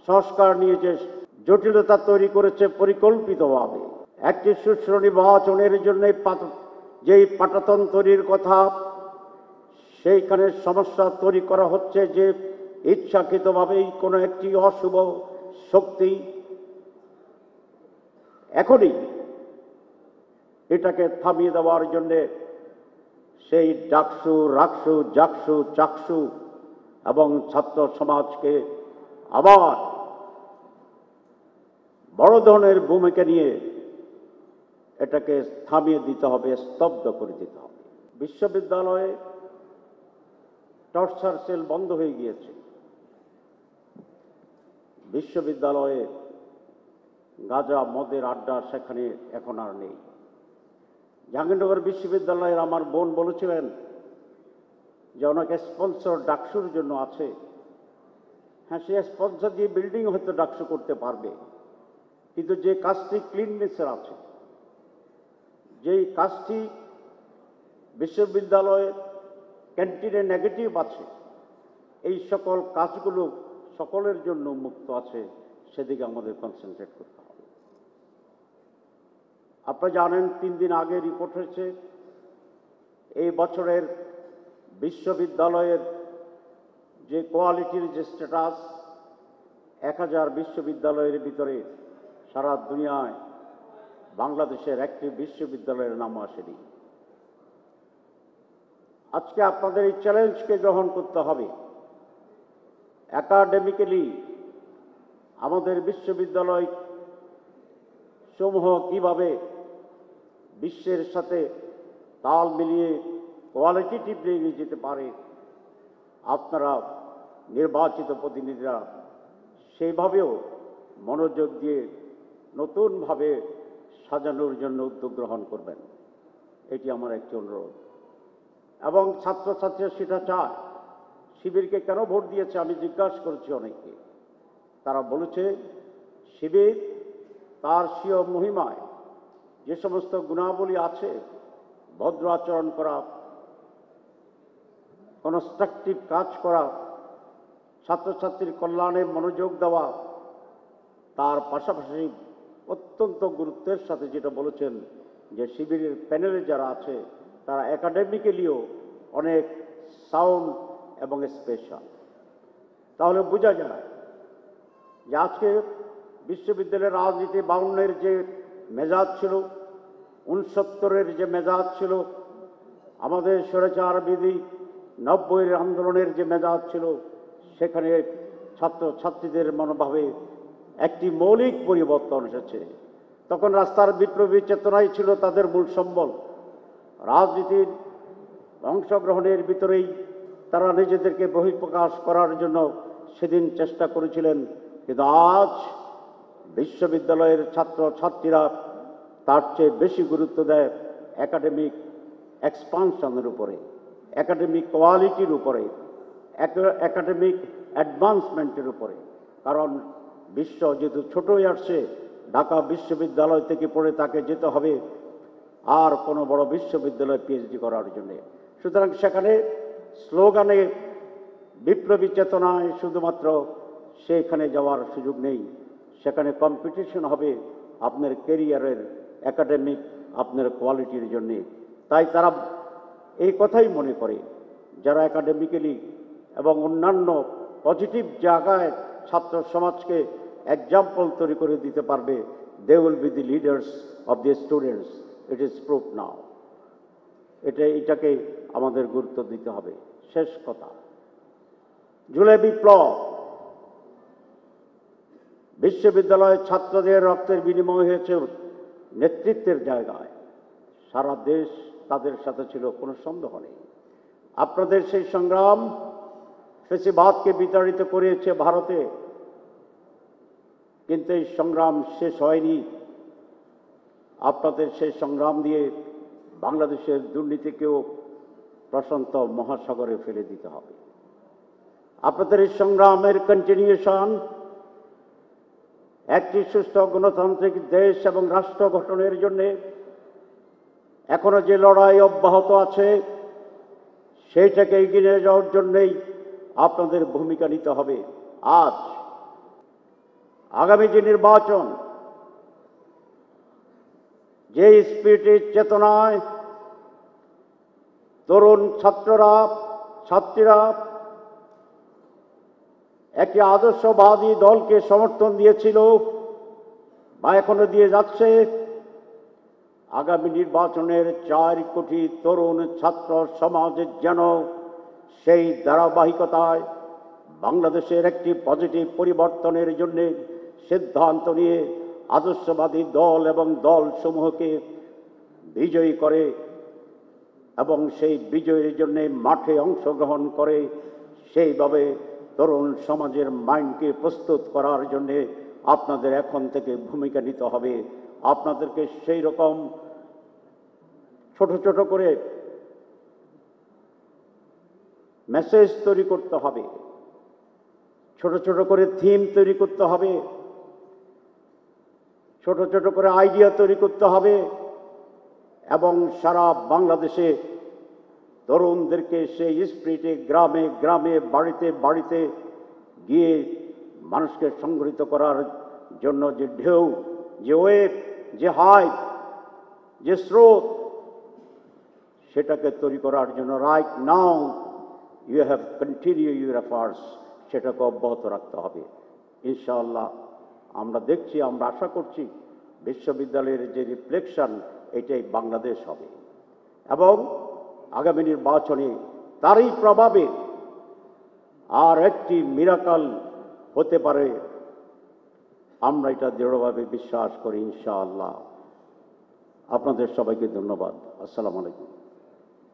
সংস্কার নিয়ে যে জটিলতা তৈরি করেছে পরিকল্পিতভাবে, একটি সুষ্ঠু নির্বাচনের জন্য যেই পাটাতন তৈরির কথা, সেইখানে সমস্যা তৈরি করা হচ্ছে যে ইচ্ছাকৃতভাবেই কোনো একটি অশুভ শক্তি এখনই এটাকে থামিয়ে দেওয়ার জন্যে সেই ডাকসু, রাকসু, জাকসু, চাকসু এবং ছাত্র সমাজকে আবার বড় ধরনের ভূমিকা নিয়ে এটাকে থামিয়ে দিতে হবে, স্তব্ধ করে দিতে হবে। বিশ্ববিদ্যালয়ে টর্চার সেল বন্ধ হয়ে গিয়েছে। বিশ্ববিদ্যালয়ে গাঁজা মদের আড্ডা সেখানে এখন আর নেই। জাহাঙ্গীরনগর বিশ্ববিদ্যালয়ের আমার বোন বলেছিলেন যে ওনাকে স্পন্সর ডাকসুর জন্য আছে। হ্যাঁ, সে স্পন্সর দিয়ে বিল্ডিং হয়তো ডাকসু করতে পারবে, কিন্তু যে কাজটি ক্লিননেসের আছে, যেই কাজটি বিশ্ববিদ্যালয়ে ক্যান্টিনে নেগেটিভ আছে, এই সকল কাজগুলো সকলের জন্য মুক্ত আছে, সেদিকে আমাদের কনসেন্ট্রেট করতে হবে। আপনারা জানেন 3 দিন আগে রিপোর্ট হয়েছে এই বছরের বিশ্ববিদ্যালয়ের যে কোয়ালিটির যে স্ট্যাটাস, 1000 বিশ্ববিদ্যালয়ের ভিতরে সারা দুনিয়ায় বাংলাদেশের একটি বিশ্ববিদ্যালয়ের নাম আসেনি। আজকে আপনাদের এই চ্যালেঞ্জকে গ্রহণ করতে হবে। একাডেমিক্যালি আমাদের বিশ্ববিদ্যালয় সমূহ কিভাবে বিশ্বের সাথে তাল মিলিয়ে কোয়ালিটেটিভলি এগিয়ে যেতে পারে, আপনারা নির্বাচিত প্রতিনিধিরা সেইভাবেও মনোযোগ দিয়ে নতুনভাবে সাজানোর জন্য উদ্যোগ গ্রহণ করবেন, এটি আমার একটি অনুরোধ। এবং ছাত্রছাত্রীরা সেটা চায়। শিবিরকে কেন ভোট দিয়েছে আমি জিজ্ঞাসা করেছি অনেককে। তারা বলেছে শিবির তার স্বীয় মহিমায় যে সমস্ত গুণাবলী আছে, ভদ্র আচরণ করা, কনস্ট্রাকটিভ কাজ করা, ছাত্রছাত্রীর কল্যাণে মনোযোগ দেওয়া, তার পাশাপাশি অত্যন্ত গুরুত্বের সাথে যেটা বলেছেন যে শিবিরের প্যানেলে যারা আছে তারা একাডেমিক্যালিও অনেক সাউন্ড এবং স্পেশাল। তাহলে বোঝা যায় যে আজকে বিশ্ববিদ্যালয়ের রাজনীতি 52-এর যে মেজাজ ছিল, 69-এর যে মেজাজ ছিল, আমাদের স্বৈরাচার বিধি 90-এর আন্দোলনের যে মেজাজ ছিল, সেখানে ছাত্রছাত্রীদের মনোভাবে একটি মৌলিক পরিবর্তন এসেছে। তখন রাস্তার বিপ্লবী চেতনাই ছিল তাদের মূল সম্বল। রাজনীতির অংশগ্রহণের ভিতরেই তারা নিজেদেরকে বহিঃপ্রকাশ করার জন্য সেদিন চেষ্টা করেছিলেন। কিন্তু আজ বিশ্ববিদ্যালয়ের ছাত্রছাত্রীরা তার চেয়ে বেশি গুরুত্ব দেয় একাডেমিক এক্সপানশনের উপরে, একাডেমিক কোয়ালিটির উপরে, একাডেমিক অ্যাডভান্সমেন্টের উপরে। কারণ বিশ্ব যেহেতু ছোটই আসছে, ঢাকা বিশ্ববিদ্যালয় থেকে পড়ে তাকে যেতে হবে আর কোনো বড় বিশ্ববিদ্যালয়ে পিএইচডি করার জন্যে। সুতরাং সেখানে স্লোগানে, বিপ্লবী চেতনায় শুধুমাত্র সেখানে যাওয়ার সুযোগ নেই। সেখানে কম্পিটিশন হবে আপনার ক্যারিয়ারের, একাডেমিক আপনার কোয়ালিটির জন্যে। তাই তারা এই কথাই মনে করে যারা একাডেমিক্যালি এবং অন্যান্য পজিটিভ জায়গায় ছাত্র সমাজকে এক্সাম্পল তৈরি করে দিতে পারবে, they will be the leaders of the students. It is proof now. এটাকে আমাদের গুরুত্ব দিতে হবে। শেষ কথা, জুলাই বিপ্লব বিশ্ববিদ্যালয়ের ছাত্রদের রক্তের বিনিময় হয়েছে নেতৃত্বের জায়গায়। সারা দেশ তাদের সাথে ছিল, কোনো সন্দেহ নেই। আপনাদের সেই সংগ্রাম ফ্যাসিবাদকে বিতাড়িত করেছে ভারতে, কিন্তু এই সংগ্রাম শেষ হয়নি। আপনাদের সেই সংগ্রাম দিয়ে বাংলাদেশের দুর্নীতিকেও প্রশান্ত মহাসাগরে ফেলে দিতে হবে। আপনাদের এই সংগ্রামের কন্টিনিউশন একটি সুস্থ গণতান্ত্রিক দেশ এবং রাষ্ট্র গঠনের জন্য এখনো যে লড়াই অব্যাহত আছে, সেইটাকে এগিয়ে যাওয়ার জন্যই আপনাদের ভূমিকা নিতে হবে। আজ আগামী যে নির্বাচন, যে স্পিরিটের চেতনায় তরুণ ছাত্ররা ছাত্রীরা একটি আদর্শবাদী দলকে সমর্থন দিয়েছিল বা এখনো দিয়ে যাচ্ছে, আগামী নির্বাচনের 4 কোটি তরুণ ছাত্র সমাজের যেন সেই ধারাবাহিকতায় বাংলাদেশের একটি পজিটিভ পরিবর্তনের জন্য সিদ্ধান্ত নিয়ে আদর্শবাদী দল এবং দলসমূহকে বিজয়ী করে এবং সেই বিজয়ের জন্য মাঠে অংশগ্রহণ করে, সেইভাবে তরুণ সমাজের মাইন্ডকে প্রস্তুত করার জন্যে আপনাদের এখন থেকে ভূমিকা নিতে হবে। আপনাদেরকে সেই রকম ছোট ছোট করে মেসেজ তৈরি করতে হবে, ছোট ছোট করে থিম তৈরি করতে হবে, ছোট ছোট করে আইডিয়া তৈরি করতে হবে এবং সারা বাংলাদেশে তরুণদেরকে সেই স্পিরিটে গ্রামে গ্রামে বাড়িতে বাড়িতে গিয়ে মানুষকে সংগঠিত করার জন্য যে ঢেউ, যে ওয়েভ, যে হাইট, যে স্রোত, সেটাকে তৈরি করার জন্য right now you have continue your efforts, সেটাকে অব্যাহত রাখতে হবে। ইনশাআল্লাহ আমরা দেখছি, আমরা আশা করছি বিশ্ববিদ্যালয়ের যে রিফ্লেকশন, এটাই বাংলাদেশ হবে এবং আগামী নির্বাচনে তারই প্রভাবে আর একটি মিরাকল হতে পারে, আমরা এটা দৃঢ়ভাবে বিশ্বাস করি ইনশাআল্লাহ। আপনাদের সবাইকে ধন্যবাদ। আসসালামু আলাইকুম।